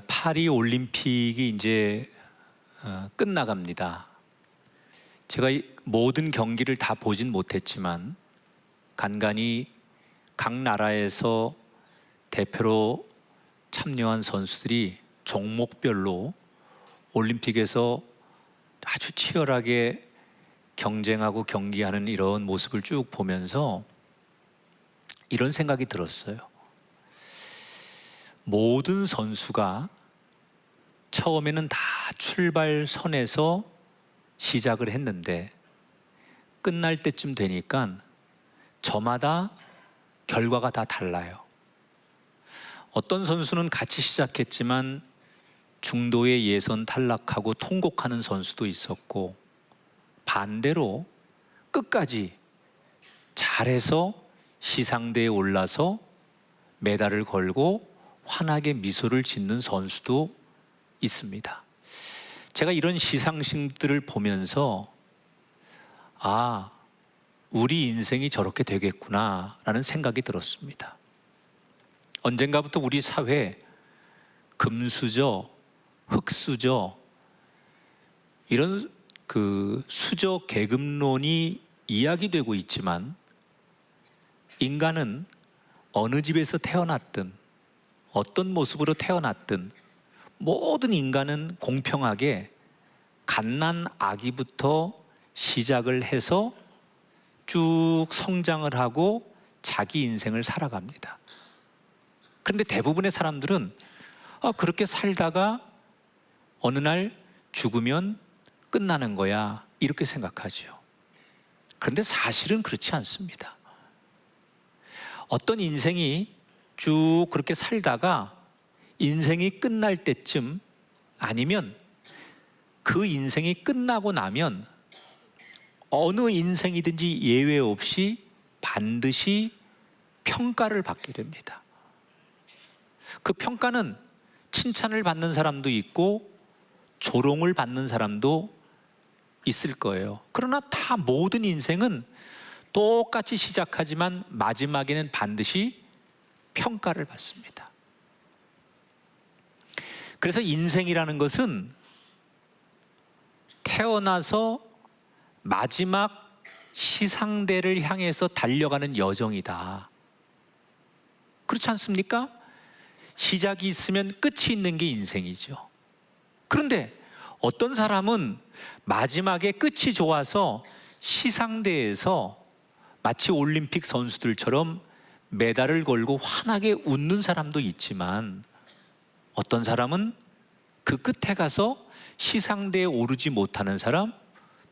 파리 올림픽이 이제 끝나갑니다. 제가 모든 경기를 다 보진 못했지만 간간히 각 나라에서 대표로 참여한 선수들이 종목별로 올림픽에서 아주 치열하게 경쟁하고 경기하는 이런 모습을 쭉 보면서 이런 생각이 들었어요. 모든 선수가 처음에는 다 출발선에서 시작을 했는데 끝날 때쯤 되니까 저마다 결과가 다 달라요. 어떤 선수는 같이 시작했지만 중도에 예선 탈락하고 통곡하는 선수도 있었고, 반대로 끝까지 잘해서 시상대에 올라서 메달을 걸고 환하게 미소를 짓는 선수도 있습니다. 제가 이런 시상식들을 보면서 우리 인생이 저렇게 되겠구나 라는 생각이 들었습니다. 언젠가부터 우리 사회 금수저, 흑수저 이런 수저 계급론이 이야기되고 있지만, 인간은 어느 집에서 태어났든 어떤 모습으로 태어났든 모든 인간은 공평하게 갓난 아기부터 시작을 해서 쭉 성장을 하고 자기 인생을 살아갑니다. 그런데 대부분의 사람들은 그렇게 살다가 어느 날 죽으면 끝나는 거야 이렇게 생각하죠. 그런데 사실은 그렇지 않습니다. 어떤 인생이 쭉 그렇게 살다가 인생이 끝날 때쯤, 아니면 그 인생이 끝나고 나면 어느 인생이든지 예외 없이 반드시 평가를 받게 됩니다. 그 평가는 칭찬을 받는 사람도 있고 조롱을 받는 사람도 있을 거예요. 그러나 다 모든 인생은 똑같이 시작하지만 마지막에는 반드시 평가를 받습니다. 그래서 인생이라는 것은 태어나서 마지막 시상대를 향해서 달려가는 여정이다. 그렇지 않습니까? 시작이 있으면 끝이 있는 게 인생이죠. 그런데 어떤 사람은 마지막에 끝이 좋아서 시상대에서 마치 올림픽 선수들처럼 메달을 걸고 환하게 웃는 사람도 있지만, 어떤 사람은 그 끝에 가서 시상대에 오르지 못하는 사람,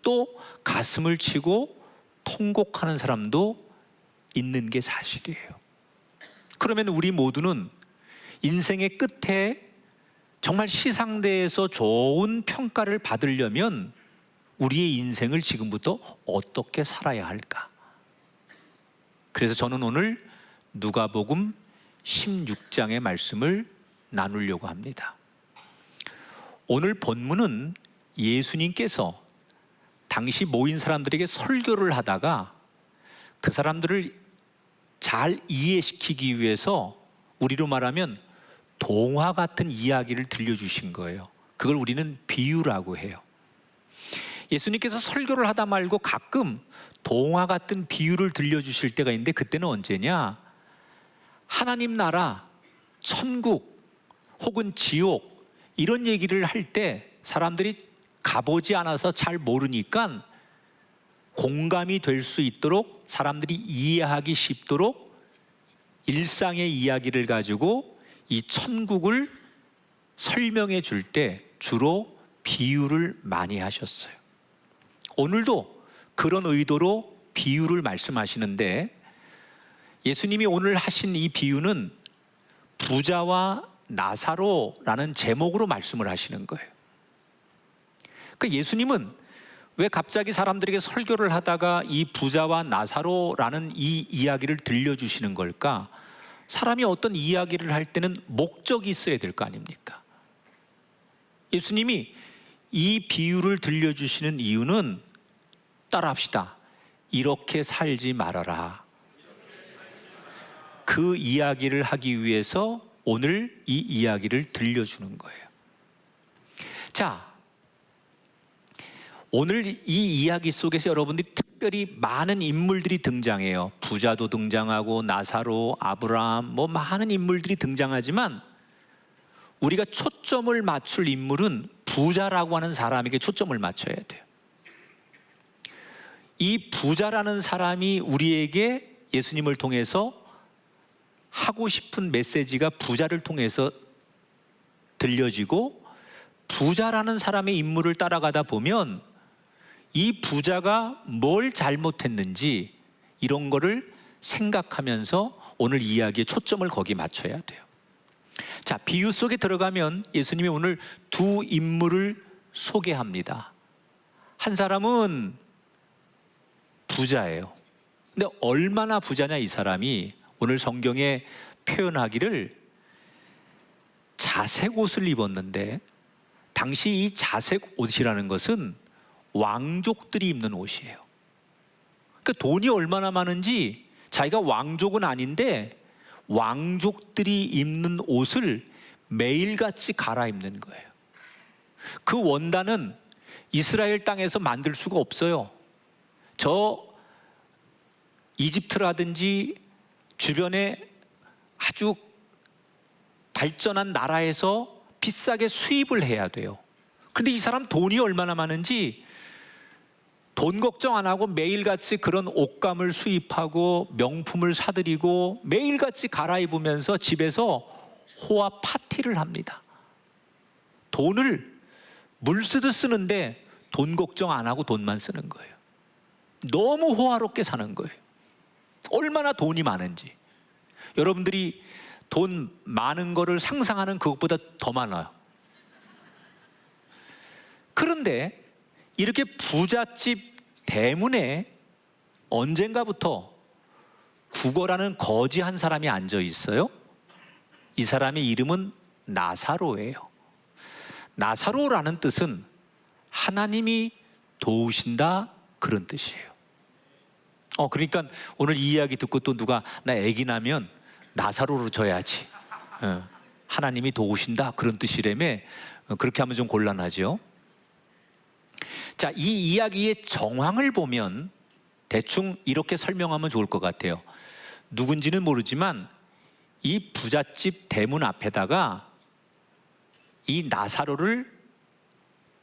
또 가슴을 치고 통곡하는 사람도 있는 게 사실이에요. 그러면 우리 모두는 인생의 끝에 정말 시상대에서 좋은 평가를 받으려면 우리의 인생을 지금부터 어떻게 살아야 할까? 그래서 저는 오늘 누가복음 16장의 말씀을 나누려고 합니다. 오늘 본문은 예수님께서 당시 모인 사람들에게 설교를 하다가 그 사람들을 잘 이해시키기 위해서 우리로 말하면 동화 같은 이야기를 들려주신 거예요. 그걸 우리는 비유라고 해요. 예수님께서 설교를 하다 말고 가끔 동화 같은 비유를 들려주실 때가 있는데, 그때는 언제냐? 하나님 나라, 천국 혹은 지옥 이런 얘기를 할 때 사람들이 가보지 않아서 잘 모르니까 공감이 될 수 있도록, 사람들이 이해하기 쉽도록 일상의 이야기를 가지고 이 천국을 설명해 줄 때 주로 비유를 많이 하셨어요. 오늘도 그런 의도로 비유를 말씀하시는데, 예수님이 오늘 하신 이 비유는 부자와 나사로라는 제목으로 말씀을 하시는 거예요. 그러니까 예수님은 왜 갑자기 사람들에게 설교를 하다가 이 부자와 나사로라는 이 이야기를 들려주시는 걸까? 사람이 어떤 이야기를 할 때는 목적이 있어야 될 거 아닙니까? 예수님이 이 비유를 들려주시는 이유는, 따라합시다. 이렇게 살지 말아라. 그 이야기를 하기 위해서 오늘 이 이야기를 들려주는 거예요. 자, 오늘 이 이야기 속에서 여러분들이 특별히 많은 인물들이 등장해요. 부자도 등장하고 나사로, 아브라함, 뭐 많은 인물들이 등장하지만 우리가 초점을 맞출 인물은 부자라고 하는 사람에게 초점을 맞춰야 돼요. 이 부자라는 사람이 우리에게 예수님을 통해서 하고 싶은 메시지가 부자를 통해서 들려지고, 부자라는 사람의 인물을 따라가다 보면 이 부자가 뭘 잘못했는지 이런 거를 생각하면서 오늘 이야기의 초점을 거기 맞춰야 돼요. 자, 비유 속에 들어가면 예수님이 오늘 두 인물을 소개합니다. 한 사람은 부자예요. 근데 얼마나 부자냐, 이 사람이. 오늘 성경에 표현하기를 자색 옷을 입었는데, 당시 이 자색 옷이라는 것은 왕족들이 입는 옷이에요. 그러니까 돈이 얼마나 많은지, 자기가 왕족은 아닌데 왕족들이 입는 옷을 매일같이 갈아입는 거예요. 그 원단은 이스라엘 땅에서 만들 수가 없어요. 저 이집트라든지 주변에 아주 발전한 나라에서 비싸게 수입을 해야 돼요. 근데 이 사람 돈이 얼마나 많은지 돈 걱정 안 하고 매일같이 그런 옷감을 수입하고 명품을 사들이고 매일같이 갈아입으면서 집에서 호화 파티를 합니다. 돈을 물 쓰듯 쓰는데 돈 걱정 안 하고 돈만 쓰는 거예요. 너무 호화롭게 사는 거예요. 얼마나 돈이 많은지. 여러분들이 돈 많은 거를 상상하는 그것보다 더 많아요. 그런데 이렇게 부잣집 대문에 언젠가부터 구걸하는 거지 한 사람이 앉아 있어요. 이 사람의 이름은 나사로예요. 나사로라는 뜻은 하나님이 도우신다, 그런 뜻이에요. 그러니까 오늘 이 이야기 듣고 또 누가 나 아기 나면 나사로로 져야지, 하나님이 도우신다, 그런 뜻이라며, 그렇게 하면 좀 곤란하죠. 자, 이 이야기의 정황을 보면 대충 이렇게 설명하면 좋을 것 같아요. 누군지는 모르지만 이 부잣집 대문 앞에다가 이 나사로를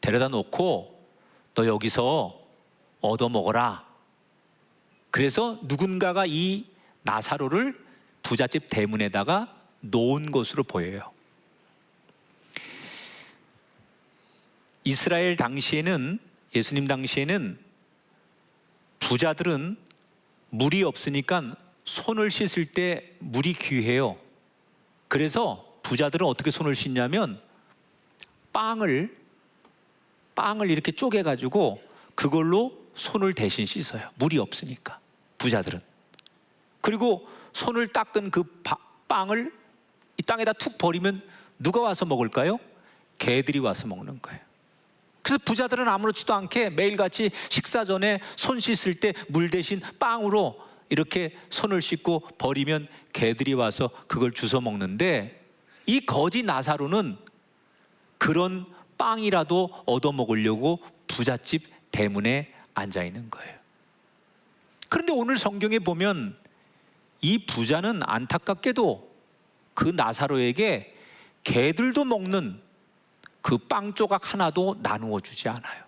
데려다 놓고 너 여기서 얻어먹어라. 그래서 누군가가 이 나사로를 부잣집 대문에다가 놓은 것으로 보여요. 이스라엘 당시에는, 예수님 당시에는 부자들은 물이 없으니까 손을 씻을 때 물이 귀해요. 그래서 부자들은 어떻게 손을 씻냐면 빵을 이렇게 쪼개가지고 그걸로 손을 대신 씻어요. 물이 없으니까, 부자들은. 그리고 손을 닦은 그 빵을 이 땅에다 툭 버리면 누가 와서 먹을까요? 개들이 와서 먹는 거예요. 그래서 부자들은 아무렇지도 않게 매일같이 식사 전에 손 씻을 때 물 대신 빵으로 이렇게 손을 씻고 버리면 개들이 와서 그걸 주워 먹는데, 이 거지 나사로는 그런 빵이라도 얻어먹으려고 부잣집 대문에 앉아 있는 거예요. 그런데 오늘 성경에 보면 이 부자는 안타깝게도 그 나사로에게 개들도 먹는 그 빵 조각 하나도 나누어 주지 않아요.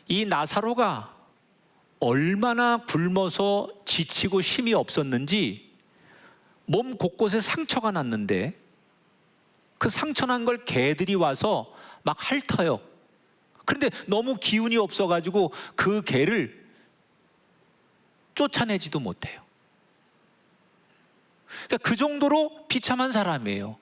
이 나사로가 얼마나 굶어서 지치고 힘이 없었는지 몸 곳곳에 상처가 났는데, 그 상처난 걸 개들이 와서 막 핥아요. 그런데 너무 기운이 없어가지고 그 개를 쫓아내지도 못해요. 그러니까 그 정도로 비참한 사람이에요.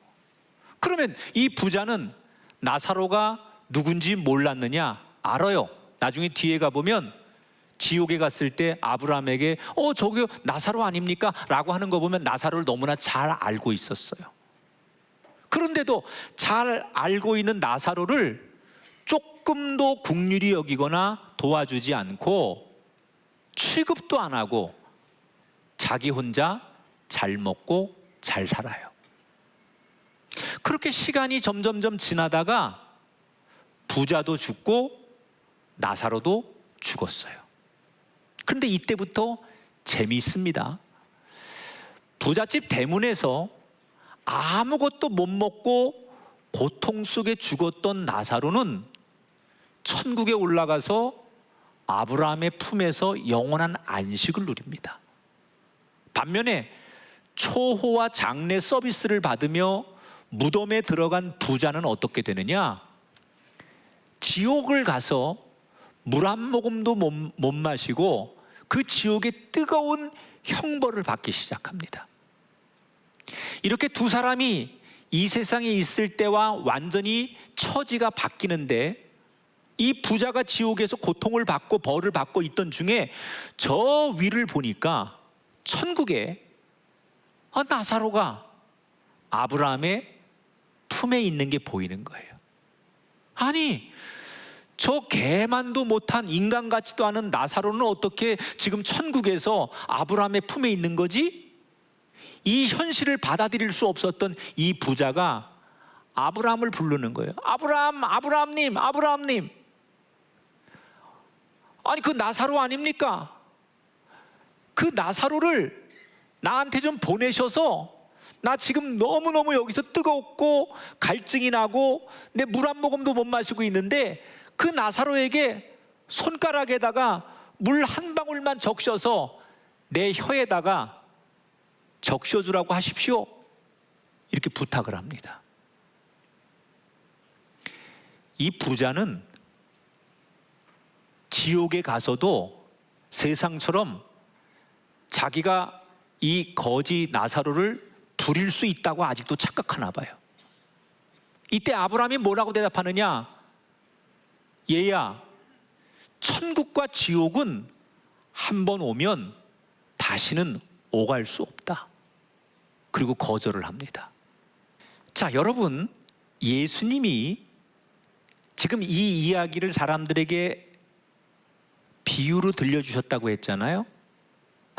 그러면 이 부자는 나사로가 누군지 몰랐느냐? 알아요. 나중에 뒤에 가보면 지옥에 갔을 때 아브라함에게 저기 나사로 아닙니까? 라고 하는 거 보면 나사로를 너무나 잘 알고 있었어요. 그런데도 잘 알고 있는 나사로를 조금도 긍휼히 여기거나 도와주지 않고 취급도 안 하고 자기 혼자 잘 먹고 잘 살아요. 그렇게 시간이 점점점 지나다가 부자도 죽고 나사로도 죽었어요. 그런데 이때부터 재미있습니다. 부잣집 대문에서 아무것도 못 먹고 고통 속에 죽었던 나사로는 천국에 올라가서 아브라함의 품에서 영원한 안식을 누립니다. 반면에 초호와 장례 서비스를 받으며 무덤에 들어간 부자는 어떻게 되느냐? 지옥을 가서 물 한 모금도 못 마시고 그 지옥의 뜨거운 형벌을 받기 시작합니다. 이렇게 두 사람이 이 세상에 있을 때와 완전히 처지가 바뀌는데, 이 부자가 지옥에서 고통을 받고 벌을 받고 있던 중에 저 위를 보니까 천국에 나사로가 아브라함의 품에 있는 게 보이는 거예요. 아니, 저 개만도 못한 인간 같지도 않은 나사로는 어떻게 지금 천국에서 아브라함의 품에 있는 거지? 이 현실을 받아들일 수 없었던 이 부자가 아브라함을 부르는 거예요. 아브라함, 아브라함님, 아브라함님. 아니, 그 나사로 아닙니까? 그 나사로를 나한테 좀 보내셔서, 나 지금 너무너무 여기서 뜨겁고 갈증이 나고 내 물 한 모금도 못 마시고 있는데, 그 나사로에게 손가락에다가 물 한 방울만 적셔서 내 혀에다가 적셔주라고 하십시오. 이렇게 부탁을 합니다. 이 부자는 지옥에 가서도 세상처럼 자기가 이 거지 나사로를 부릴 수 있다고 아직도 착각하나 봐요. 이때 아브라함이 뭐라고 대답하느냐? 얘야, 천국과 지옥은 한 번 오면 다시는 오갈 수 없다. 그리고 거절을 합니다. 자, 여러분, 예수님이 지금 이 이야기를 사람들에게 비유로 들려주셨다고 했잖아요.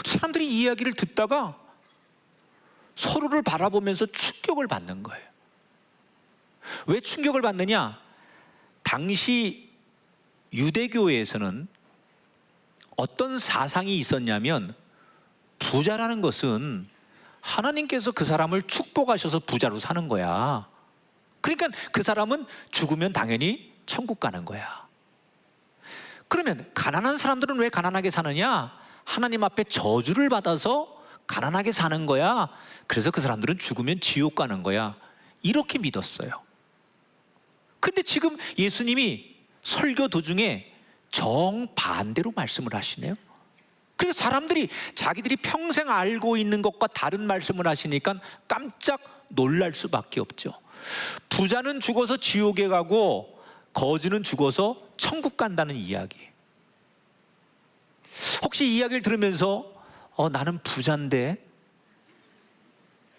사람들이 이 이야기를 듣다가 서로를 바라보면서 충격을 받는 거예요. 왜 충격을 받느냐? 당시 유대교회에서는 어떤 사상이 있었냐면, 부자라는 것은 하나님께서 그 사람을 축복하셔서 부자로 사는 거야. 그러니까 그 사람은 죽으면 당연히 천국 가는 거야. 그러면 가난한 사람들은 왜 가난하게 사느냐? 하나님 앞에 저주를 받아서 가난하게 사는 거야. 그래서 그 사람들은 죽으면 지옥 가는 거야. 이렇게 믿었어요. 근데 지금 예수님이 설교 도중에 정반대로 말씀을 하시네요. 그래서 사람들이 자기들이 평생 알고 있는 것과 다른 말씀을 하시니까 깜짝 놀랄 수밖에 없죠. 부자는 죽어서 지옥에 가고 거지는 죽어서 천국 간다는 이야기. 혹시 이 이야기를 들으면서 나는 부자인데,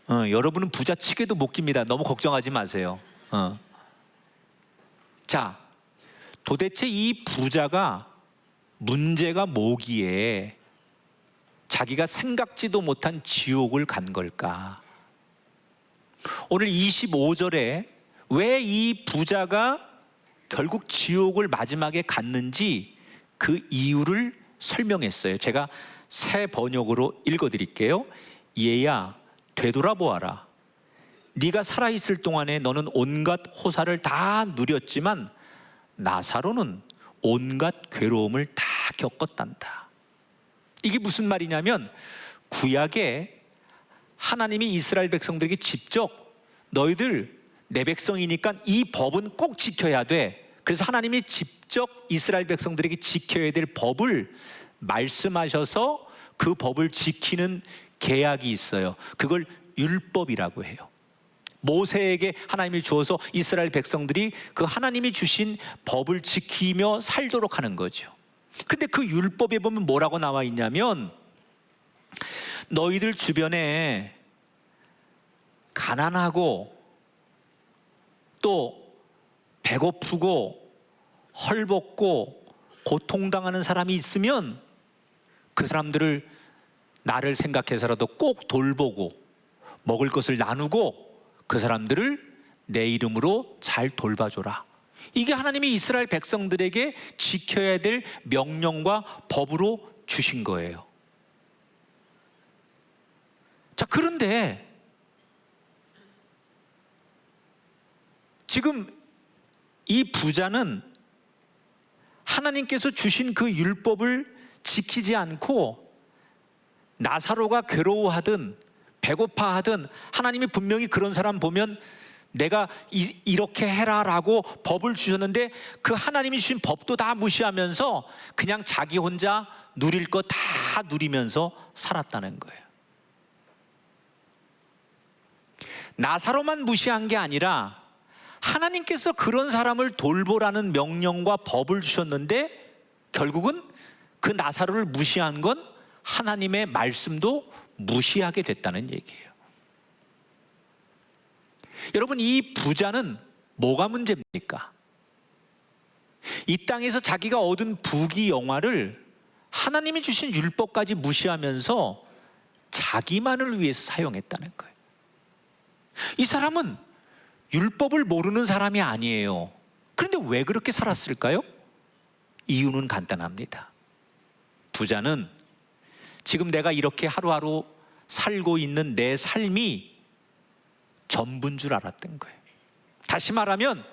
여러분은 부자치게도 못 깁니다. 너무 걱정하지 마세요. 자, 도대체 이 부자가 문제가 뭐기에 자기가 생각지도 못한 지옥을 간 걸까? 오늘 25절에 왜 이 부자가 결국 지옥을 마지막에 갔는지 그 이유를 설명했어요. 제가 새 번역으로 읽어드릴게요. 얘야, 되돌아보아라. 네가 살아있을 동안에 너는 온갖 호사를 다 누렸지만 나사로는 온갖 괴로움을 다 겪었단다. 이게 무슨 말이냐면, 구약에 하나님이 이스라엘 백성들에게 직접 너희들 내 백성이니까 이 법은 꼭 지켜야 돼. 그래서 하나님이 직접 이스라엘 백성들에게 지켜야 될 법을 말씀하셔서 그 법을 지키는 계약이 있어요. 그걸 율법이라고 해요. 모세에게 하나님이 주어서 이스라엘 백성들이 그 하나님이 주신 법을 지키며 살도록 하는 거죠. 근데 그 율법에 보면 뭐라고 나와 있냐면, 너희들 주변에 가난하고 또 배고프고 헐벗고 고통당하는 사람이 있으면 그 사람들을 나를 생각해서라도 꼭 돌보고 먹을 것을 나누고 그 사람들을 내 이름으로 잘 돌봐줘라. 이게 하나님이 이스라엘 백성들에게 지켜야 될 명령과 법으로 주신 거예요. 자, 그런데 지금 이 부자는 하나님께서 주신 그 율법을 지키지 않고 나사로가 괴로워하든 배고파하든, 하나님이 분명히 그런 사람 보면 내가 이렇게 해라라고 법을 주셨는데 그 하나님이 주신 법도 다 무시하면서 그냥 자기 혼자 누릴 거 다 누리면서 살았다는 거예요. 나사로만 무시한 게 아니라 하나님께서 그런 사람을 돌보라는 명령과 법을 주셨는데 결국은 그 나사로를 무시한 건 하나님의 말씀도 무시하게 됐다는 얘기예요. 여러분, 이 부자는 뭐가 문제입니까? 이 땅에서 자기가 얻은 부귀영화를 하나님이 주신 율법까지 무시하면서 자기만을 위해서 사용했다는 거예요. 이 사람은 율법을 모르는 사람이 아니에요. 그런데 왜 그렇게 살았을까요? 이유는 간단합니다. 부자는 지금 내가 이렇게 하루하루 살고 있는 내 삶이 전부인 줄 알았던 거예요. 다시 말하면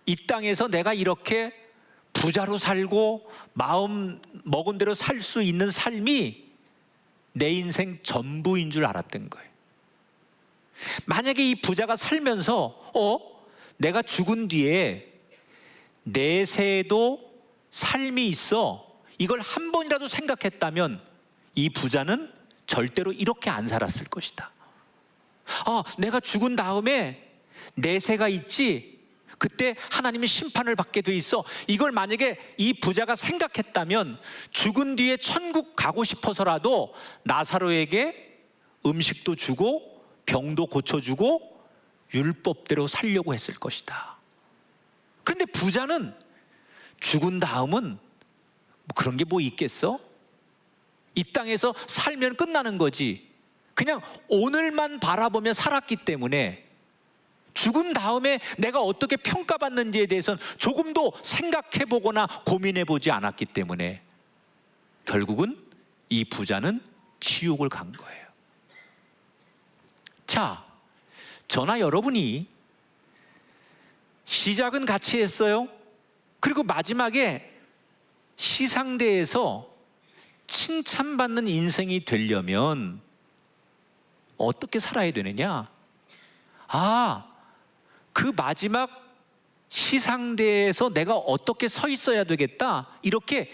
이 땅에서 내가 이렇게 부자로 살고 마음 먹은 대로 살 수 있는 삶이 내 인생 전부인 줄 알았던 거예요. 만약에 이 부자가 살면서 내가 죽은 뒤에 내세에도 삶이 있어, 이걸 한 번이라도 생각했다면 이 부자는 절대로 이렇게 안 살았을 것이다. 내가 죽은 다음에 내세가 있지, 그때 하나님의 심판을 받게 돼 있어. 이걸 만약에 이 부자가 생각했다면 죽은 뒤에 천국 가고 싶어서라도 나사로에게 음식도 주고 병도 고쳐주고 율법대로 살려고 했을 것이다. 그런데 부자는 죽은 다음은 그런 게 뭐 있겠어? 이 땅에서 살면 끝나는 거지. 그냥 오늘만 바라보며 살았기 때문에 죽은 다음에 내가 어떻게 평가받는지에 대해서는 조금도 생각해보거나 고민해보지 않았기 때문에 결국은 이 부자는 지옥을 간 거예요. 자, 저나 여러분이 시작은 같이 했어요. 그리고 마지막에 시상대에서 칭찬받는 인생이 되려면 어떻게 살아야 되느냐? 그 마지막 시상대에서 내가 어떻게 서 있어야 되겠다, 이렇게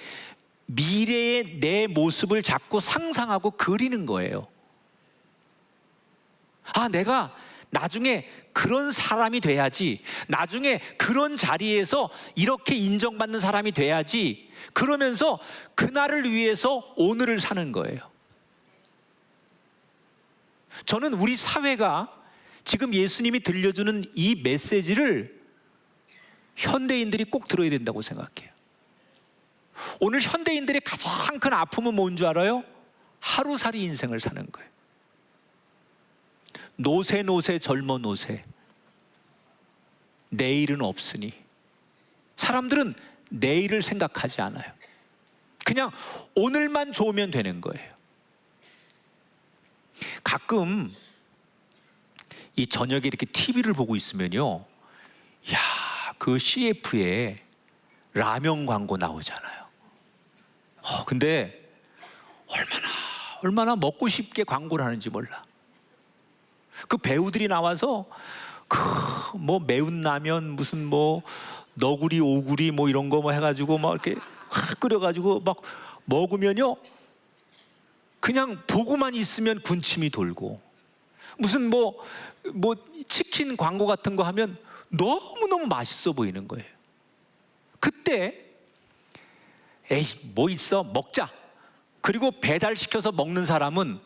미래의 내 모습을 자꾸 상상하고 그리는 거예요. 내가 나중에 그런 사람이 돼야지, 나중에 그런 자리에서 이렇게 인정받는 사람이 돼야지, 그러면서 그날을 위해서 오늘을 사는 거예요. 저는 우리 사회가 지금 예수님이 들려주는 이 메시지를 현대인들이 꼭 들어야 된다고 생각해요. 오늘 현대인들의 가장 큰 아픔은 뭔 줄 알아요? 하루살이 인생을 사는 거예요. 노세 젊어 노세, 내일은 없으니. 사람들은 내일을 생각하지 않아요. 그냥 오늘만 좋으면 되는 거예요. 가끔 이 저녁에 이렇게 TV를 보고 있으면요, 그 CF에 라면 광고 나오잖아요. 근데 얼마나 먹고 싶게 광고를 하는지 몰라. 그 배우들이 나와서 뭐 매운 라면, 무슨 뭐 너구리 오구리 뭐 이런 거 뭐 해가지고 막 이렇게 확 끓여가지고 막 먹으면요, 그냥 보고만 있으면 군침이 돌고, 무슨 뭐 치킨 광고 같은 거 하면 너무너무 맛있어 보이는 거예요. 그때 에이 뭐 있어, 먹자. 그리고 배달시켜서 먹는 사람은,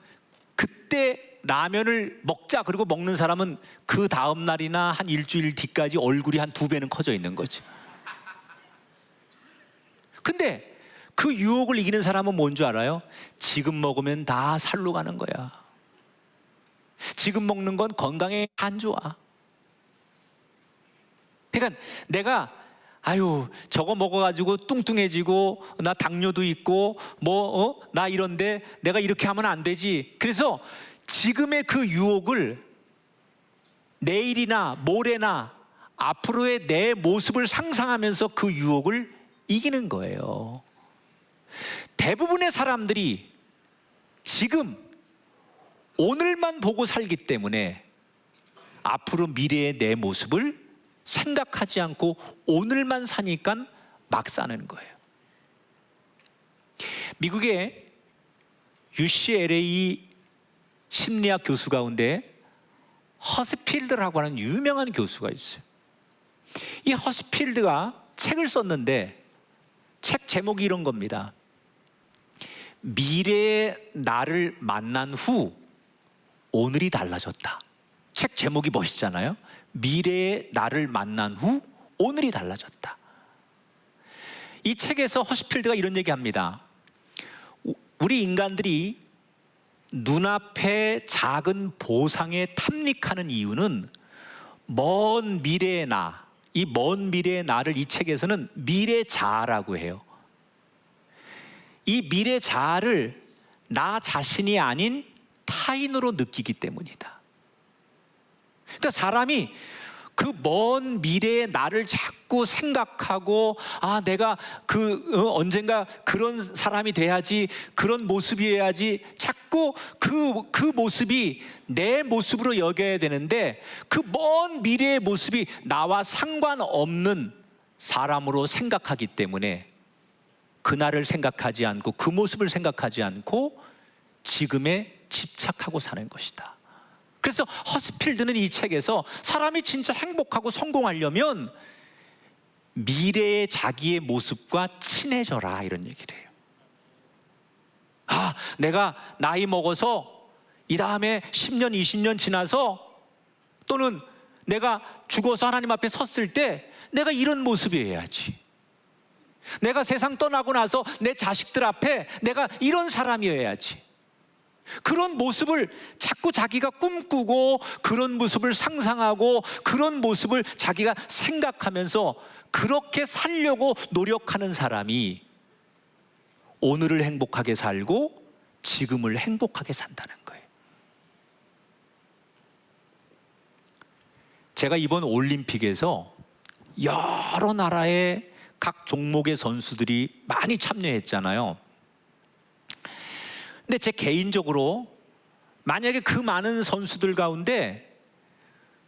그때 라면을 먹자 그리고 먹는 사람은 그 다음 날이나 한 일주일 뒤까지 얼굴이 한 2배는 커져 있는 거지. 근데 그 유혹을 이기는 사람은 뭔 줄 알아요? 지금 먹으면 다 살로 가는 거야. 지금 먹는 건 건강에 안 좋아. 그러니까 내가 저거 먹어가지고 뚱뚱해지고 나 당뇨도 있고 나 이런데 내가 이렇게 하면 안 되지. 그래서 지금의 그 유혹을 내일이나 모레나 앞으로의 내 모습을 상상하면서 그 유혹을 이기는 거예요. 대부분의 사람들이 지금 오늘만 보고 살기 때문에 앞으로 미래의 내 모습을 생각하지 않고 오늘만 사니까 막 사는 거예요. 미국의 UCLA 심리학 교수 가운데 허스필드라고 하는 유명한 교수가 있어요. 이 허스필드가 책을 썼는데 책 제목이 이런 겁니다. 미래의 나를 만난 후 오늘이 달라졌다. 책 제목이 멋있잖아요. 미래의 나를 만난 후 오늘이 달라졌다. 이 책에서 허스필드가 이런 얘기합니다. 우리 인간들이 눈앞의 작은 보상에 탐닉하는 이유는 먼 미래의 나, 이 먼 미래의 나를 이 책에서는 미래자아라고 해요. 이 미래자아를 나 자신이 아닌 타인으로 느끼기 때문이다. 그러니까 사람이 그 먼 미래의 나를 자꾸 생각하고 내가 언젠가 그런 사람이 돼야지, 그런 모습이어야지, 자꾸 그 모습이 내 모습으로 여겨야 되는데 그 먼 미래의 모습이 나와 상관없는 사람으로 생각하기 때문에 그날을 생각하지 않고 그 모습을 생각하지 않고 지금에 집착하고 사는 것이다. 그래서 허스필드는 이 책에서 사람이 진짜 행복하고 성공하려면 미래의 자기의 모습과 친해져라 이런 얘기를 해요. 내가 나이 먹어서 이 다음에 10년 20년 지나서 또는 내가 죽어서 하나님 앞에 섰을 때 내가 이런 모습이어야지. 내가 세상 떠나고 나서 내 자식들 앞에 내가 이런 사람이어야지. 그런 모습을 자꾸 자기가 꿈꾸고 그런 모습을 상상하고 그런 모습을 자기가 생각하면서 그렇게 살려고 노력하는 사람이 오늘을 행복하게 살고 지금을 행복하게 산다는 거예요. 제가 이번 올림픽에서 여러 나라의 각 종목의 선수들이 많이 참여했잖아요. 근데 제 개인적으로 만약에 그 많은 선수들 가운데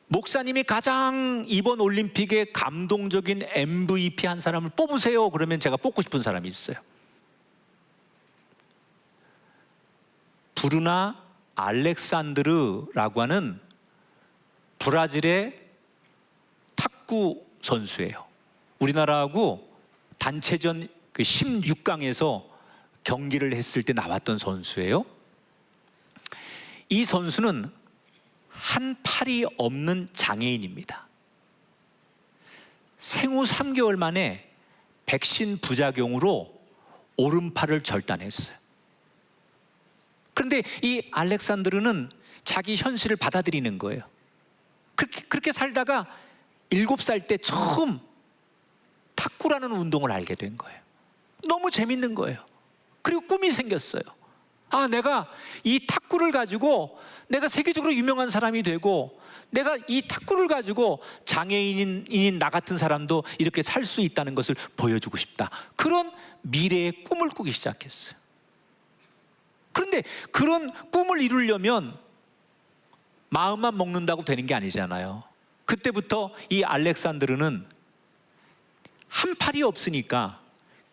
목사님이 가장 이번 올림픽에 감동적인 MVP 한 사람을 뽑으세요 그러면 제가 뽑고 싶은 사람이 있어요. 브루나 알렉산드르라고 하는 브라질의 탁구 선수예요. 우리나라하고 단체전 16강에서 경기를 했을 때 나왔던 선수예요. 이 선수는 한 팔이 없는 장애인입니다. 생후 3개월 만에 백신 부작용으로 오른팔을 절단했어요. 그런데 이 알렉산드르는 자기 현실을 받아들이는 거예요. 그렇게 살다가 7살 때 처음 탁구라는 운동을 알게 된 거예요. 너무 재밌는 거예요. 그리고 꿈이 생겼어요. 내가 이 탁구를 가지고 내가 세계적으로 유명한 사람이 되고 내가 이 탁구를 가지고 장애인인 나 같은 사람도 이렇게 살 수 있다는 것을 보여주고 싶다. 그런 미래의 꿈을 꾸기 시작했어요. 그런데 그런 꿈을 이루려면 마음만 먹는다고 되는 게 아니잖아요. 그때부터 이 알렉산드르는 한 팔이 없으니까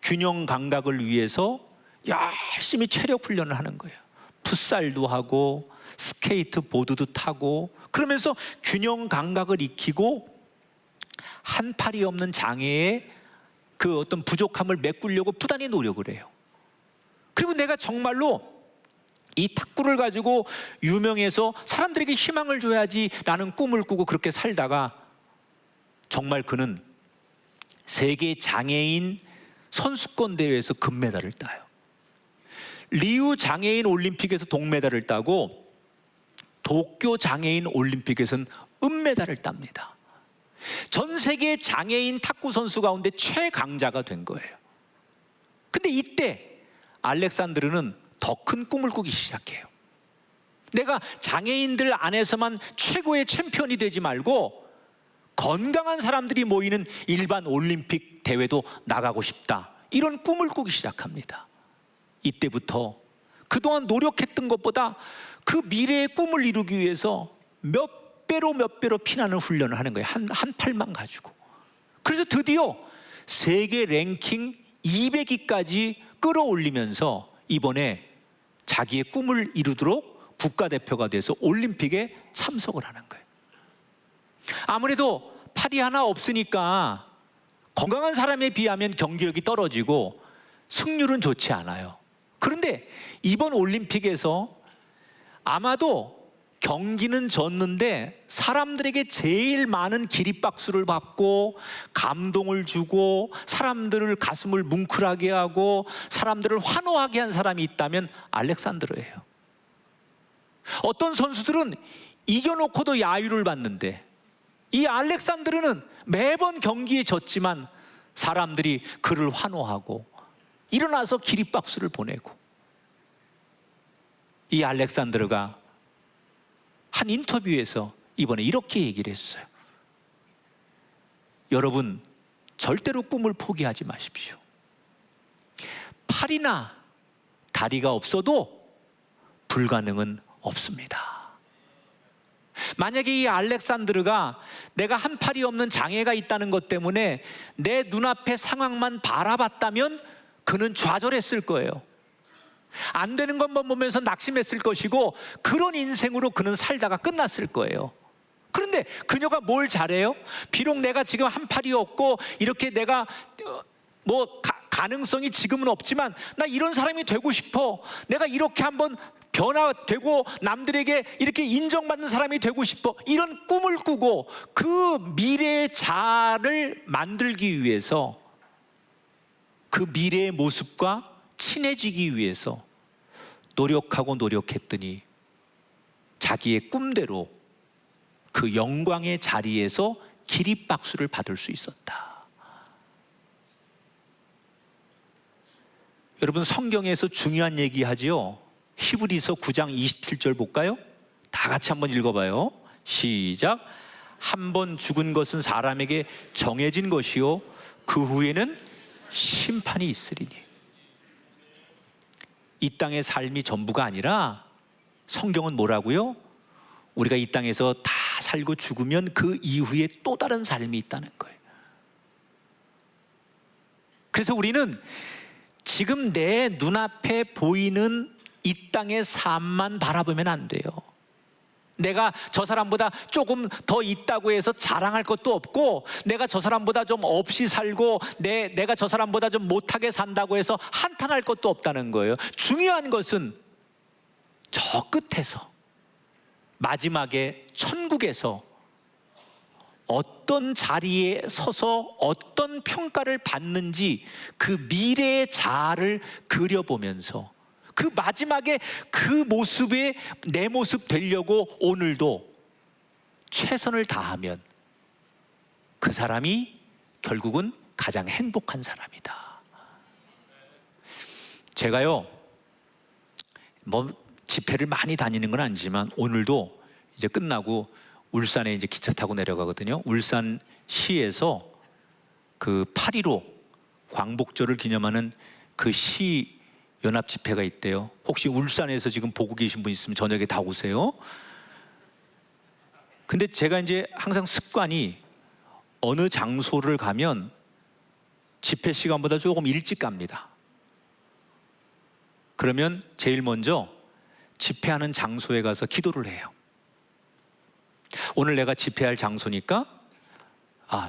균형 감각을 위해서 열심히 체력 훈련을 하는 거예요. 풋살도 하고 스케이트 보드도 타고 그러면서 균형 감각을 익히고 한 팔이 없는 장애의 그 어떤 부족함을 메꾸려고 부단히 노력을 해요. 그리고 내가 정말로 이 탁구를 가지고 유명해서 사람들에게 희망을 줘야지라는 꿈을 꾸고 그렇게 살다가 정말 그는 세계 장애인 선수권 대회에서 금메달을 따요. 리우 장애인 올림픽에서 동메달을 따고 도쿄 장애인 올림픽에서는 은메달을 땁니다. 전 세계 장애인 탁구 선수 가운데 최강자가 된 거예요. 근데 이때 알렉산드르는 더 큰 꿈을 꾸기 시작해요. 내가 장애인들 안에서만 최고의 챔피언이 되지 말고 건강한 사람들이 모이는 일반 올림픽 대회도 나가고 싶다, 이런 꿈을 꾸기 시작합니다. 이때부터 그동안 노력했던 것보다 그 미래의 꿈을 이루기 위해서 몇 배로 피나는 훈련을 하는 거예요. 한 팔만 가지고. 그래서 드디어 세계 랭킹 200위까지 끌어올리면서 이번에 자기의 꿈을 이루도록 국가대표가 돼서 올림픽에 참석을 하는 거예요. 아무래도 팔이 하나 없으니까 건강한 사람에 비하면 경기력이 떨어지고 승률은 좋지 않아요. 그런데 이번 올림픽에서 아마도 경기는 졌는데 사람들에게 제일 많은 기립박수를 받고 감동을 주고 사람들을 가슴을 뭉클하게 하고 사람들을 환호하게 한 사람이 있다면 알렉산드르예요. 어떤 선수들은 이겨놓고도 야유를 받는데 이 알렉산드르는 매번 경기에 졌지만 사람들이 그를 환호하고 일어나서 기립박수를 보내고, 이 알렉산드르가 한 인터뷰에서 이번에 이렇게 얘기를 했어요. 여러분, 절대로 꿈을 포기하지 마십시오. 팔이나 다리가 없어도 불가능은 없습니다. 만약에 이 알렉산드르가 내가 한 팔이 없는 장애가 있다는 것 때문에 내 눈앞의 상황만 바라봤다면 그는 좌절했을 거예요. 안 되는 것만 보면서 낙심했을 것이고 그런 인생으로 그는 살다가 끝났을 거예요. 그런데 그녀가 뭘 잘해요? 비록 내가 지금 한 팔이 없고 이렇게 내가 가능성이 지금은 없지만 나 이런 사람이 되고 싶어. 내가 이렇게 한번 변화되고 남들에게 이렇게 인정받는 사람이 되고 싶어. 이런 꿈을 꾸고 그 미래의 자아를 만들기 위해서, 그 미래의 모습과 친해지기 위해서 노력하고 노력했더니 자기의 꿈대로 그 영광의 자리에서 기립박수를 받을 수 있었다. 여러분, 성경에서 중요한 얘기 하지요. 히브리서 9장 27절 볼까요? 다 같이 한번 읽어봐요. 시작. 한 번 죽은 것은 사람에게 정해진 것이요 그 후에는 심판이 있으리니. 이 땅의 삶이 전부가 아니라 성경은 뭐라고요? 우리가 이 땅에서 다 살고 죽으면 그 이후에 또 다른 삶이 있다는 거예요. 그래서 우리는 지금 내 눈앞에 보이는 이 땅의 삶만 바라보면 안 돼요. 내가 저 사람보다 조금 더 있다고 해서 자랑할 것도 없고, 내가 저 사람보다 좀 없이 살고 내가 저 사람보다 좀 못하게 산다고 해서 한탄할 것도 없다는 거예요. 중요한 것은 저 끝에서 마지막에 천국에서 어떤 자리에 서서 어떤 평가를 받는지 그 미래의 자아를 그려보면서 그 마지막에 그 모습에 내 모습 되려고 오늘도 최선을 다하면 그 사람이 결국은 가장 행복한 사람이다. 제가요, 집회를 많이 다니는 건 아니지만 오늘도 이제 끝나고 울산에 이제 기차 타고 내려가거든요. 울산시에서 그 8.15 광복절을 기념하는 그 시 연합 집회가 있대요. 혹시 울산에서 지금 보고 계신 분 있으면 저녁에 다 오세요. 근데 제가 이제 항상 습관이 어느 장소를 가면 집회 시간보다 조금 일찍 갑니다. 그러면 제일 먼저 집회하는 장소에 가서 기도를 해요. 오늘 내가 집회할 장소니까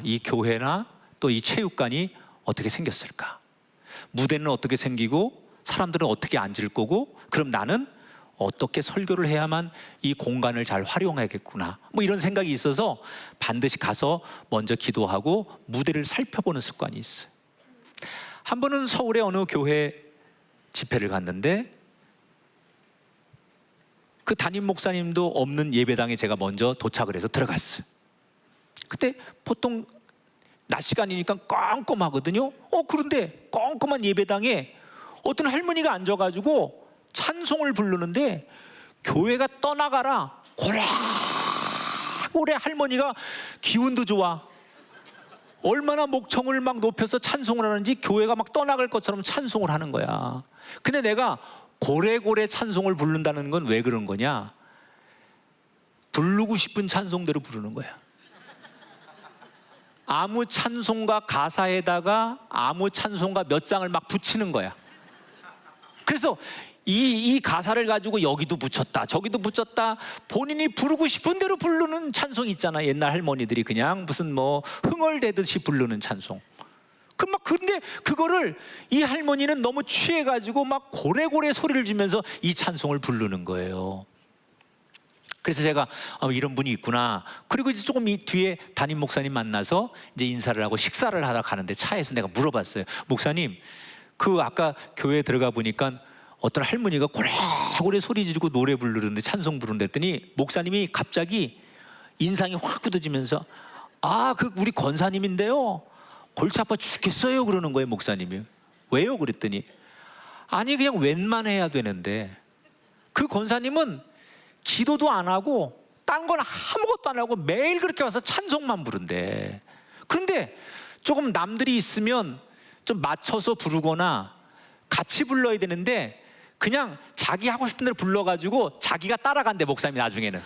이 교회나 또 이 체육관이 어떻게 생겼을까? 무대는 어떻게 생기고 사람들은 어떻게 앉을 거고, 그럼 나는 어떻게 설교를 해야만 이 공간을 잘 활용하겠구나, 이런 생각이 있어서 반드시 가서 먼저 기도하고 무대를 살펴보는 습관이 있어요. 한 번은 서울의 어느 교회 집회를 갔는데 그 담임 목사님도 없는 예배당에 제가 먼저 도착을 해서 들어갔어요. 그때 보통 낮 시간이니까 껌껌하거든요. 그런데 껌껌한 예배당에 어떤 할머니가 앉아가지고 찬송을 부르는데 교회가 떠나가라 고래고래 할머니가 기운도 좋아. 얼마나 목청을 막 높여서 찬송을 하는지 교회가 막 떠나갈 것처럼 찬송을 하는 거야. 근데 내가 고래고래 찬송을 부른다는 건 왜 그런 거냐? 부르고 싶은 찬송대로 부르는 거야. 아무 찬송가 가사에다가 아무 찬송가 몇 장을 막 붙이는 거야. 그래서 이 가사를 가지고 여기도 붙였다 저기도 붙였다, 본인이 부르고 싶은 대로 부르는 찬송 있잖아. 옛날 할머니들이 그냥 무슨 뭐 흥얼대듯이 부르는 찬송. 근데 그거를 이 할머니는 너무 취해가지고 막 고래고래 소리를 지면서 이 찬송을 부르는 거예요. 그래서 제가 이런 분이 있구나. 그리고 이제 조금 뒤에 담임 목사님 만나서 이제 인사를 하고 식사를 하러 가는데 차에서 내가 물어봤어요. 목사님, 그 아까 교회에 들어가 보니까 어떤 할머니가 고래고래 소리 지르고 노래 부르는데 찬송 부르는데 했더니 목사님이 갑자기 인상이 확 굳어지면서 그 우리 권사님인데요, 골치 아파 죽겠어요 그러는 거예요. 목사님이. 왜요? 그랬더니 아니 그냥 웬만해야 되는데 그 권사님은 기도도 안 하고 딴 건 아무것도 안 하고 매일 그렇게 와서 찬송만 부른대. 그런데 조금 남들이 있으면 좀 맞춰서 부르거나 같이 불러야 되는데 그냥 자기 하고 싶은 대로 불러가지고 자기가 따라간대. 목사님이 나중에는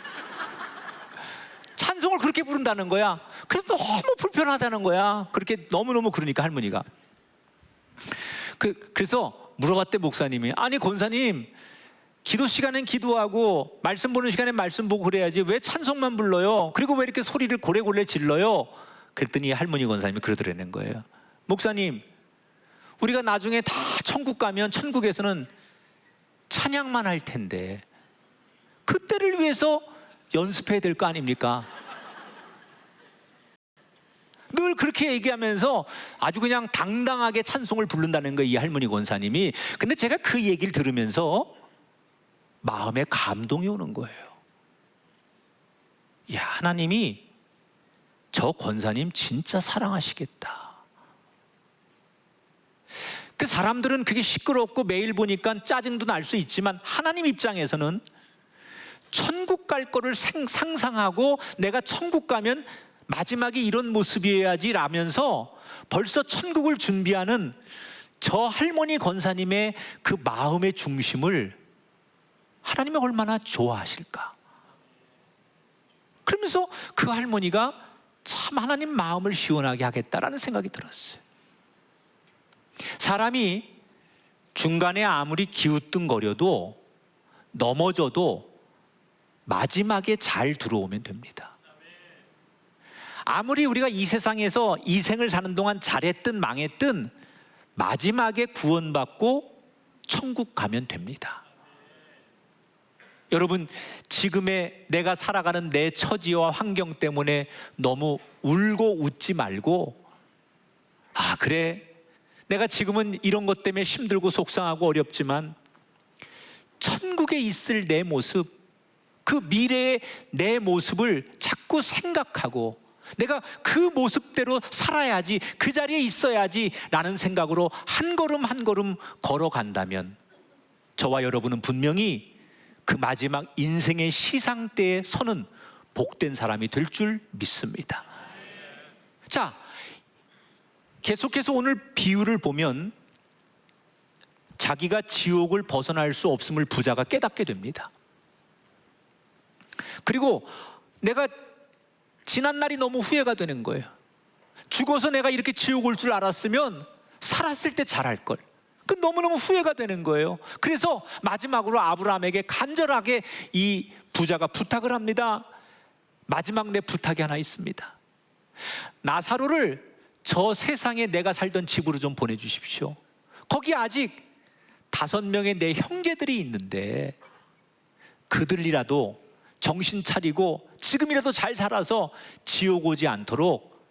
찬송을 그렇게 부른다는 거야. 그래서 너무 불편하다는 거야. 그렇게 너무너무 그러니까 할머니가. 그래서 물어봤대 목사님이. 아니 권사님, 기도 시간엔 기도하고 말씀 보는 시간엔 말씀 보고 그래야지 왜 찬송만 불러요? 그리고 왜 이렇게 소리를 고래고래 질러요? 그랬더니 할머니 권사님이 그러더라는 거예요. 목사님, 우리가 나중에 다 천국 가면 천국에서는 찬양만 할 텐데 그때를 위해서 연습해야 될 거 아닙니까? 늘 그렇게 얘기하면서 아주 그냥 당당하게 찬송을 부른다는 거예요, 이 할머니 권사님이. 근데 제가 그 얘기를 들으면서 마음에 감동이 오는 거예요. 야, 하나님이 저 권사님 진짜 사랑하시겠다. 그 사람들은 그게 시끄럽고 매일 보니까 짜증도 날 수 있지만 하나님 입장에서는 천국 갈 거를 상상하고 내가 천국 가면 마지막에 이런 모습이어야지 라면서 벌써 천국을 준비하는 저 할머니 권사님의 그 마음의 중심을 하나님이 얼마나 좋아하실까. 그러면서 그 할머니가 참 하나님 마음을 시원하게 하겠다라는 생각이 들었어요. 사람이 중간에 아무리 기우뚱거려도 넘어져도 마지막에 잘 들어오면 됩니다. 아무리 우리가 이 세상에서 이 생을 사는 동안 잘했든 망했든 마지막에 구원받고 천국 가면 됩니다. 여러분, 지금의 내가 살아가는 내 처지와 환경 때문에 너무 울고 웃지 말고, 그래, 내가 지금은 이런 것 때문에 힘들고 속상하고 어렵지만 천국에 있을 내 모습, 그 미래의 내 모습을 자꾸 생각하고 내가 그 모습대로 살아야지, 그 자리에 있어야지 라는 생각으로 한 걸음 한 걸음 걸어간다면 저와 여러분은 분명히 그 마지막 인생의 시상대에 서는 복된 사람이 될 줄 믿습니다. 자, 계속해서 오늘 비유를 보면 자기가 지옥을 벗어날 수 없음을 부자가 깨닫게 됩니다. 그리고 내가 지난 날이 너무 후회가 되는 거예요. 죽어서 내가 이렇게 지옥 올 줄 알았으면 살았을 때 잘할 걸. 그 너무너무 후회가 되는 거예요. 그래서 마지막으로 아브라함에게 간절하게 이 부자가 부탁을 합니다. 마지막 내 부탁이 하나 있습니다. 나사로를 저 세상에 내가 살던 집으로 좀 보내주십시오. 거기 아직 5명의 내 형제들이 있는데 그들이라도 정신 차리고 지금이라도 잘 살아서 지옥 오지 않도록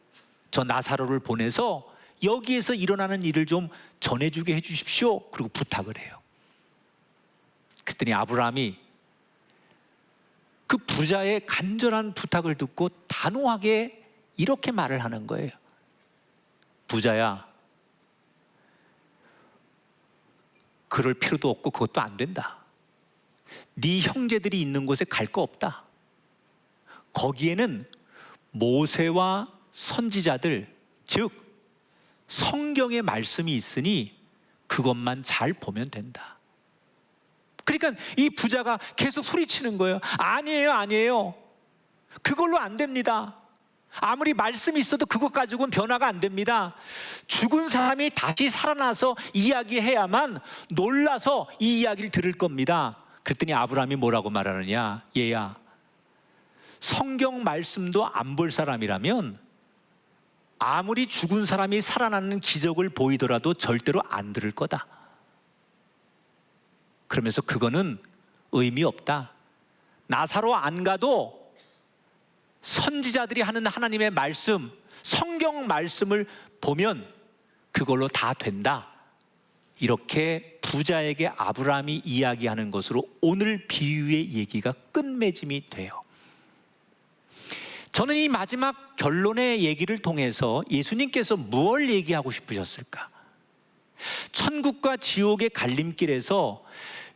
저 나사로를 보내서 여기에서 일어나는 일을 좀 전해주게 해주십시오. 그리고 부탁을 해요. 그랬더니 아브라함이 그 부자의 간절한 부탁을 듣고 단호하게 이렇게 말을 하는 거예요. 부자야, 그럴 필요도 없고 그것도 안 된다. 네 형제들이 있는 곳에 갈 거 없다. 거기에는 모세와 선지자들, 즉 성경의 말씀이 있으니 그것만 잘 보면 된다. 그러니까 이 부자가 계속 소리치는 거예요. 아니에요, 아니에요. 그걸로 안 됩니다. 아무리 말씀이 있어도 그것 가지고는 변화가 안 됩니다. 죽은 사람이 다시 살아나서 이야기해야만 놀라서 이 이야기를 들을 겁니다. 그랬더니 아브라함이 뭐라고 말하느냐? 얘야, 성경 말씀도 안 볼 사람이라면 아무리 죽은 사람이 살아나는 기적을 보이더라도 절대로 안 들을 거다. 그러면서 그거는 의미 없다. 나사로 안 가도 선지자들이 하는 하나님의 말씀, 성경 말씀을 보면 그걸로 다 된다. 이렇게 부자에게 아브라함이 이야기하는 것으로 오늘 비유의 얘기가 끝맺음이 돼요. 저는 이 마지막 결론의 얘기를 통해서 예수님께서 무엇을 얘기하고 싶으셨을까? 천국과 지옥의 갈림길에서,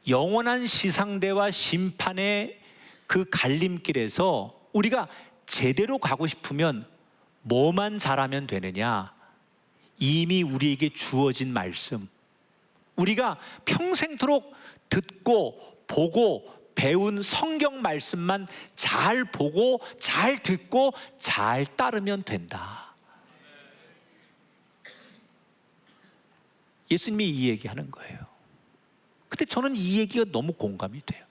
영원한 시상대와 심판의 그 갈림길에서 우리가 제대로 가고 싶으면 뭐만 잘하면 되느냐? 이미 우리에게 주어진 말씀, 우리가 평생토록 듣고 보고 배운 성경 말씀만 잘 보고 잘 듣고 잘 따르면 된다. 예수님이 이 얘기하는 거예요. 근데 저는 이 얘기가 너무 공감이 돼요.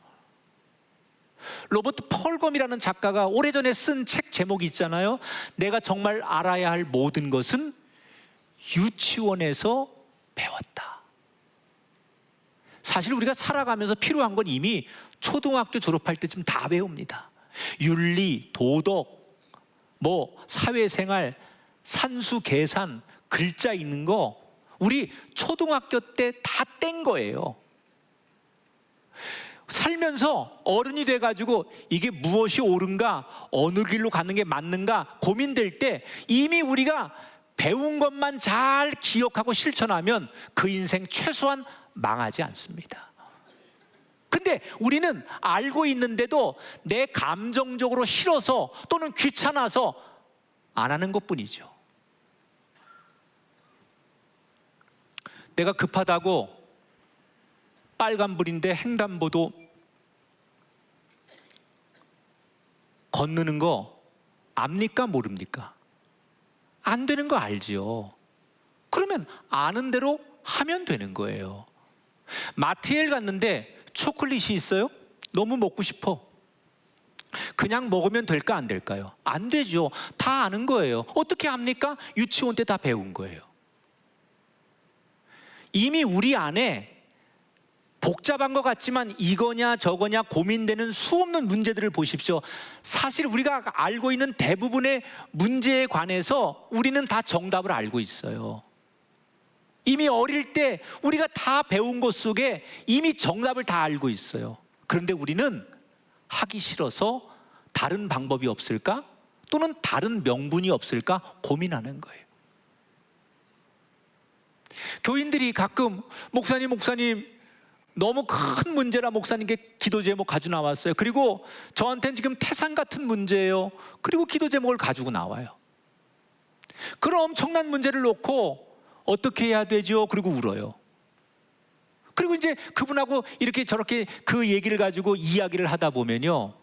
로버트 펄검이라는 작가가 오래전에 쓴 책 제목이 있잖아요. 내가 정말 알아야 할 모든 것은 유치원에서 배웠다. 사실 우리가 살아가면서 필요한 건 이미 초등학교 졸업할 때쯤 다 배웁니다. 윤리, 도덕, 사회생활, 산수, 계산, 글자 읽는 거 우리 초등학교 때 다 뗀 거예요. 살면서 어른이 돼가지고 이게 무엇이 옳은가, 어느 길로 가는 게 맞는가 고민될 때 이미 우리가 배운 것만 잘 기억하고 실천하면 그 인생 최소한 망하지 않습니다. 근데 우리는 알고 있는데도 내 감정적으로 싫어서 또는 귀찮아서 안 하는 것뿐이죠. 내가 급하다고 빨간불인데 횡단보도 건너는 거 압니까, 모릅니까? 안 되는 거 알지요. 그러면 아는 대로 하면 되는 거예요. 마트에 갔는데 초콜릿이 있어요? 너무 먹고 싶어. 그냥 먹으면 될까, 안 될까요? 안 되죠. 다 아는 거예요. 어떻게 합니까? 유치원 때 다 배운 거예요. 이미 우리 안에 복잡한 것 같지만 이거냐 저거냐 고민되는 수없는 문제들을 보십시오. 사실 우리가 알고 있는 대부분의 문제에 관해서 우리는 다 정답을 알고 있어요. 이미 어릴 때 우리가 다 배운 것 속에 이미 정답을 다 알고 있어요. 그런데 우리는 하기 싫어서 다른 방법이 없을까? 또는 다른 명분이 없을까? 고민하는 거예요. 교인들이 가끔 목사님 너무 큰 문제라 목사님께 기도 제목 가지고 나왔어요. 그리고 저한테는 지금 태산 같은 문제예요. 그리고 기도 제목을 가지고 나와요. 그런 엄청난 문제를 놓고 어떻게 해야 되죠? 그리고 울어요. 그리고 이제 그분하고 이렇게 저렇게 그 얘기를 가지고 이야기를 하다 보면요,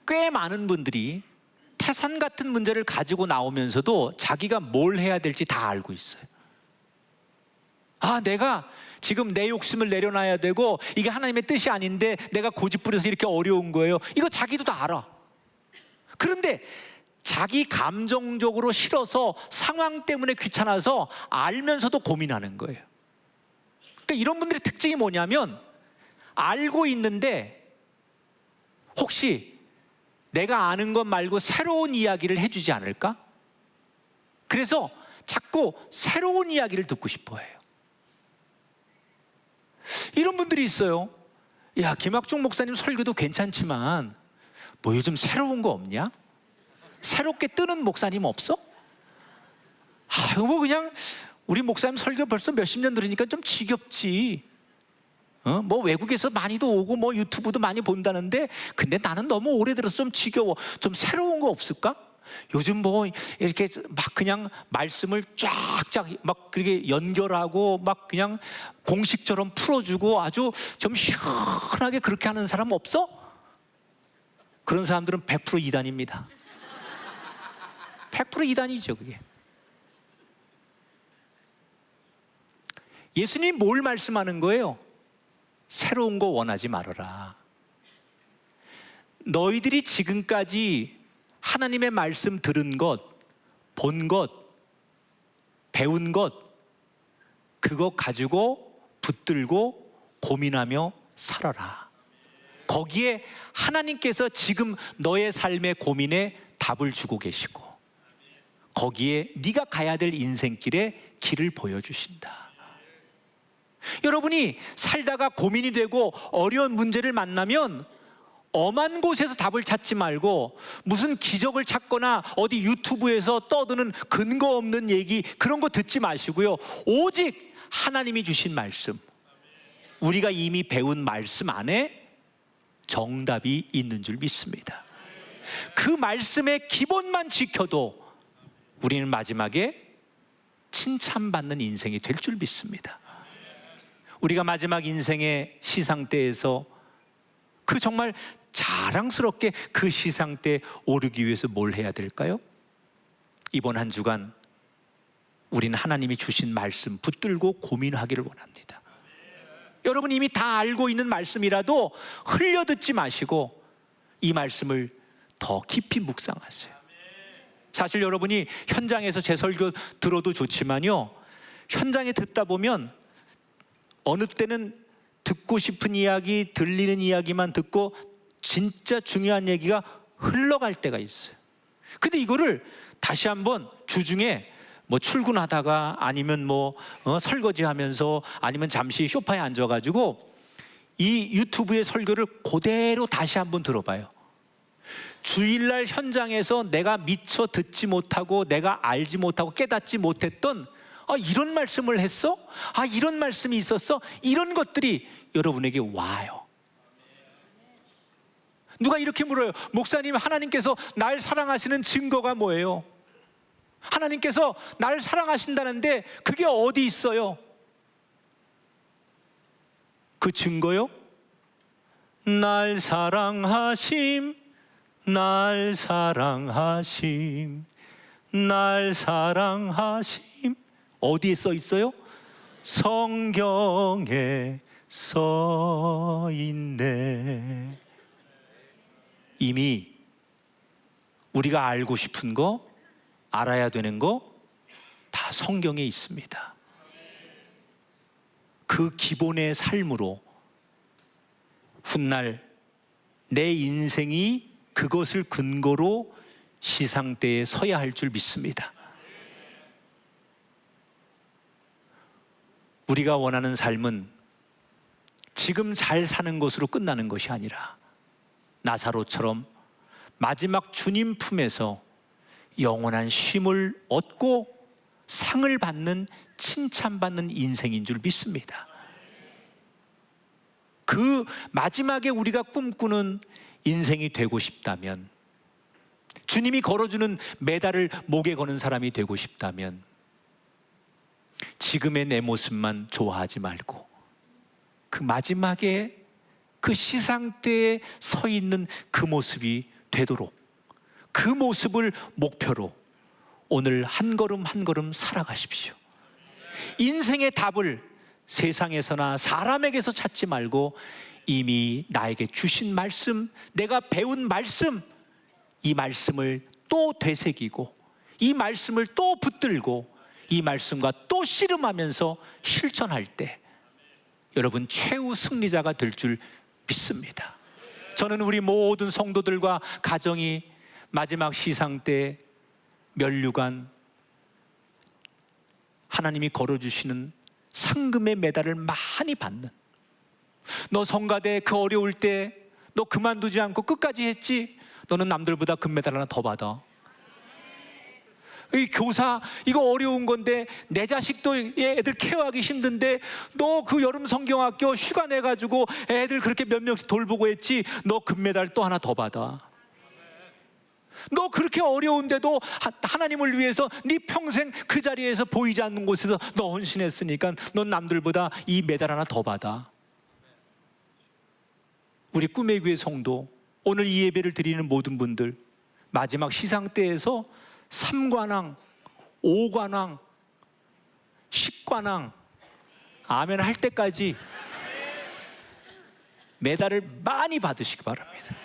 꽤 많은 분들이 태산 같은 문제를 가지고 나오면서도 자기가 뭘 해야 될지 다 알고 있어요. 아, 내가 지금 내 욕심을 내려놔야 되고 이게 하나님의 뜻이 아닌데 내가 고집부려서 이렇게 어려운 거예요. 이거 자기도 다 알아. 그런데 자기 감정적으로 싫어서 상황 때문에 귀찮아서 알면서도 고민하는 거예요. 그러니까 이런 분들의 특징이 뭐냐면 알고 있는데 혹시 내가 아는 것 말고 새로운 이야기를 해주지 않을까? 그래서 자꾸 새로운 이야기를 듣고 싶어 해요. 이런 분들이 있어요. 야, 김학중 목사님 설교도 괜찮지만 뭐 요즘 새로운 거 없냐? 새롭게 뜨는 목사님 없어? 뭐 그냥 우리 목사님 설교 벌써 몇십 년 들으니까 좀 지겹지. 뭐 외국에서 많이도 오고 뭐 유튜브도 많이 본다는데, 근데 나는 너무 오래 들어서 좀 지겨워. 좀 새로운 거 없을까? 요즘 뭐 이렇게 막 그냥 말씀을 쫙쫙 막 그렇게 연결하고 막 그냥 공식처럼 풀어주고 아주 좀 시원하게 그렇게 하는 사람 없어? 그런 사람들은 100% 이단입니다. 100% 이단이죠, 그게. 예수님이 뭘 말씀하는 거예요? 새로운 거 원하지 말아라. 너희들이 지금까지 하나님의 말씀 들은 것, 본 것, 배운 것, 그거 가지고 붙들고 고민하며 살아라. 거기에 하나님께서 지금 너의 삶의 고민에 답을 주고 계시고, 거기에 네가 가야 될 인생길에 길을 보여주신다. 여러분이 살다가 고민이 되고 어려운 문제를 만나면 엄한 곳에서 답을 찾지 말고 무슨 기적을 찾거나 어디 유튜브에서 떠드는 근거 없는 얘기, 그런 거 듣지 마시고요, 오직 하나님이 주신 말씀, 우리가 이미 배운 말씀 안에 정답이 있는 줄 믿습니다. 그 말씀의 기본만 지켜도 우리는 마지막에 칭찬받는 인생이 될 줄 믿습니다. 우리가 마지막 인생의 시상대에서 그 정말 자랑스럽게 그 시상대에 오르기 위해서 뭘 해야 될까요? 이번 한 주간 우리는 하나님이 주신 말씀 붙들고 고민하기를 원합니다. 여러분 이미 다 알고 있는 말씀이라도 흘려듣지 마시고 이 말씀을 더 깊이 묵상하세요. 사실 여러분이 현장에서 제 설교 들어도 좋지만요, 현장에 듣다 보면 어느 때는 듣고 싶은 이야기, 들리는 이야기만 듣고 진짜 중요한 얘기가 흘러갈 때가 있어요. 근데 이거를 다시 한번 주중에 뭐 출근하다가 아니면 뭐 설거지하면서 아니면 잠시 소파에 앉아가지고 이 유튜브의 설교를 그대로 다시 한번 들어봐요. 주일날 현장에서 내가 미처 듣지 못하고 내가 알지 못하고 깨닫지 못했던, 이런 말씀을 했어? 이런 말씀이 있었어? 이런 것들이 여러분에게 와요. 누가 이렇게 물어요. 목사님, 하나님께서 날 사랑하시는 증거가 뭐예요? 하나님께서 날 사랑하신다는데 그게 어디 있어요? 그 증거요? 날 사랑하심, 날 사랑하심, 날 사랑하심. 어디에 써 있어요? 성경에 써 있네. 이미 우리가 알고 싶은 거, 알아야 되는 거 다 성경에 있습니다. 그 기본의 삶으로 훗날 내 인생이 그것을 근거로 시상대에 서야 할 줄 믿습니다. 우리가 원하는 삶은 지금 잘 사는 것으로 끝나는 것이 아니라 나사로처럼 마지막 주님 품에서 영원한 쉼을 얻고 상을 받는, 칭찬받는 인생인 줄 믿습니다. 그 마지막에 우리가 꿈꾸는 인생이 되고 싶다면, 주님이 걸어주는 메달을 목에 거는 사람이 되고 싶다면, 지금의 내 모습만 좋아하지 말고 그 마지막에 그 시상대에 서 있는 그 모습이 되도록, 그 모습을 목표로 오늘 한 걸음 한 걸음 살아가십시오. 인생의 답을 세상에서나 사람에게서 찾지 말고 이미 나에게 주신 말씀, 내가 배운 말씀, 이 말씀을 또 되새기고 이 말씀을 또 붙들고 이 말씀과 또 씨름하면서 실천할 때 여러분 최후 승리자가 될 줄 믿습니다. 저는 우리 모든 성도들과 가정이 마지막 시상 때 면류관, 하나님이 걸어주시는 상금의 메달을 많이 받는, 너 성가대 그 어려울 때 너 그만두지 않고 끝까지 했지? 너는 남들보다 금메달 하나 더 받아. 이 교사 이거 어려운 건데 내 자식도 애들 케어하기 힘든데 너 그 여름 성경학교 휴가 내가지고 애들 그렇게 몇 명씩 돌보고 했지. 너 금메달 또 하나 더 받아. 너 그렇게 어려운데도 하나님을 위해서 네 평생 그 자리에서 보이지 않는 곳에서 너 헌신했으니까 넌 남들보다 이 메달 하나 더 받아. 우리 꿈의 교회 성도, 오늘 이 예배를 드리는 모든 분들, 마지막 시상 때에서 3관왕, 5관왕, 10관왕 아멘 할 때까지 메달을 많이 받으시기 바랍니다.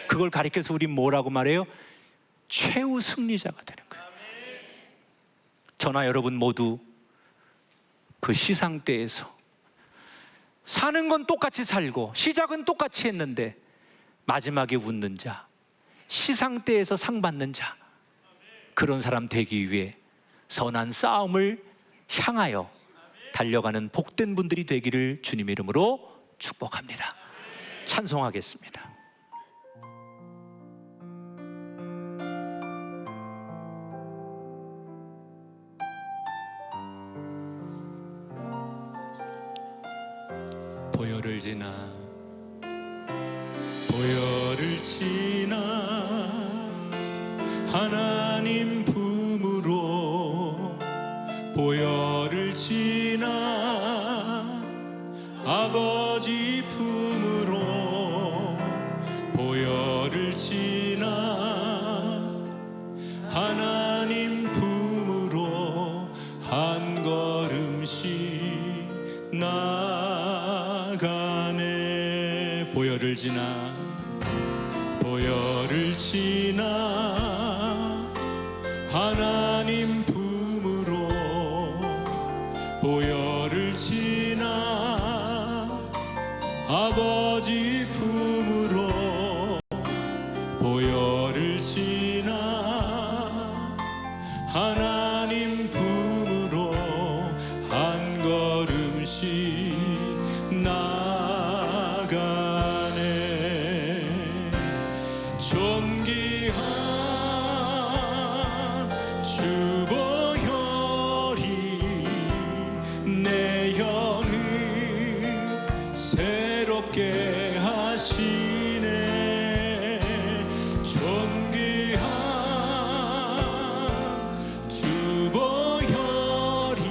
그걸 가리켜서 우린 뭐라고 말해요? 최후 승리자가 되는 거예요. 저나 여러분 모두 그 시상 때에서 사는 건 똑같이 살고 시작은 똑같이 했는데 마지막에 웃는 자, 시상 때에서 상 받는 자, 그런 사람 되기 위해 선한 싸움을 향하여 달려가는 복된 분들이 되기를 주님의 이름으로 축복합니다. 찬송하겠습니다. 보혈을 지나 보혈을 지나 하나님 품으로 보혈을 지나 아버지 품으로 보혈을 지나 하나님 품으로 한 걸음씩 나가네. 보혈을 지나 보혈을 지나 하나님 품으로 보혈을 지나 아버지 품으로 보혈을 지나 하나님 품으로 한 걸음씩 나가네. 존귀한 주 보혈이 내 영을 새롭게 하시네. 존귀한 주 보혈이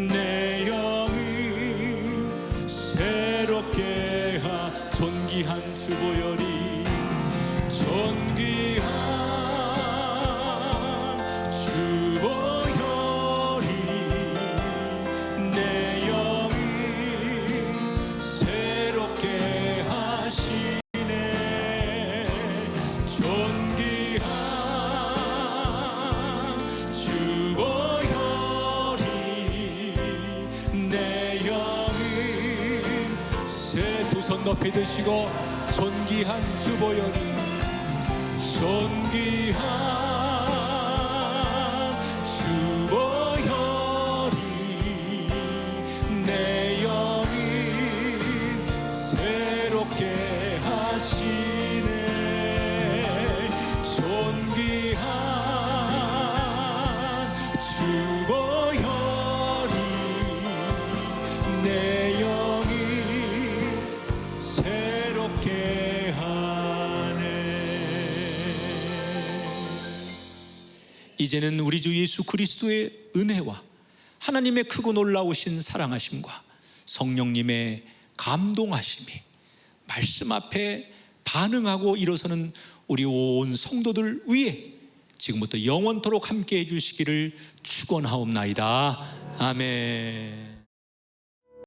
내 영을 새롭게 존귀한 주 보혈이 존귀한 주 보혈이 내 영을 새롭게 하시네. 존귀한 주 보혈이 내 영을 두 손 높이 드시고 존귀한 주 보혈이 존귀한 주 보혈이 내 영을 새롭게 하시네. 존귀한 주 보혈이 내 영을 새롭게 하네. 이제는 우리 주 예수 그리스도의 은혜와 하나님의 크고 놀라우신 사랑하심과 성령님의 감동하심이 말씀 앞에 반응하고 일어서는 우리 온 성도들 위에 지금부터 영원토록 함께 해주시기를 축원하옵나이다. 아멘.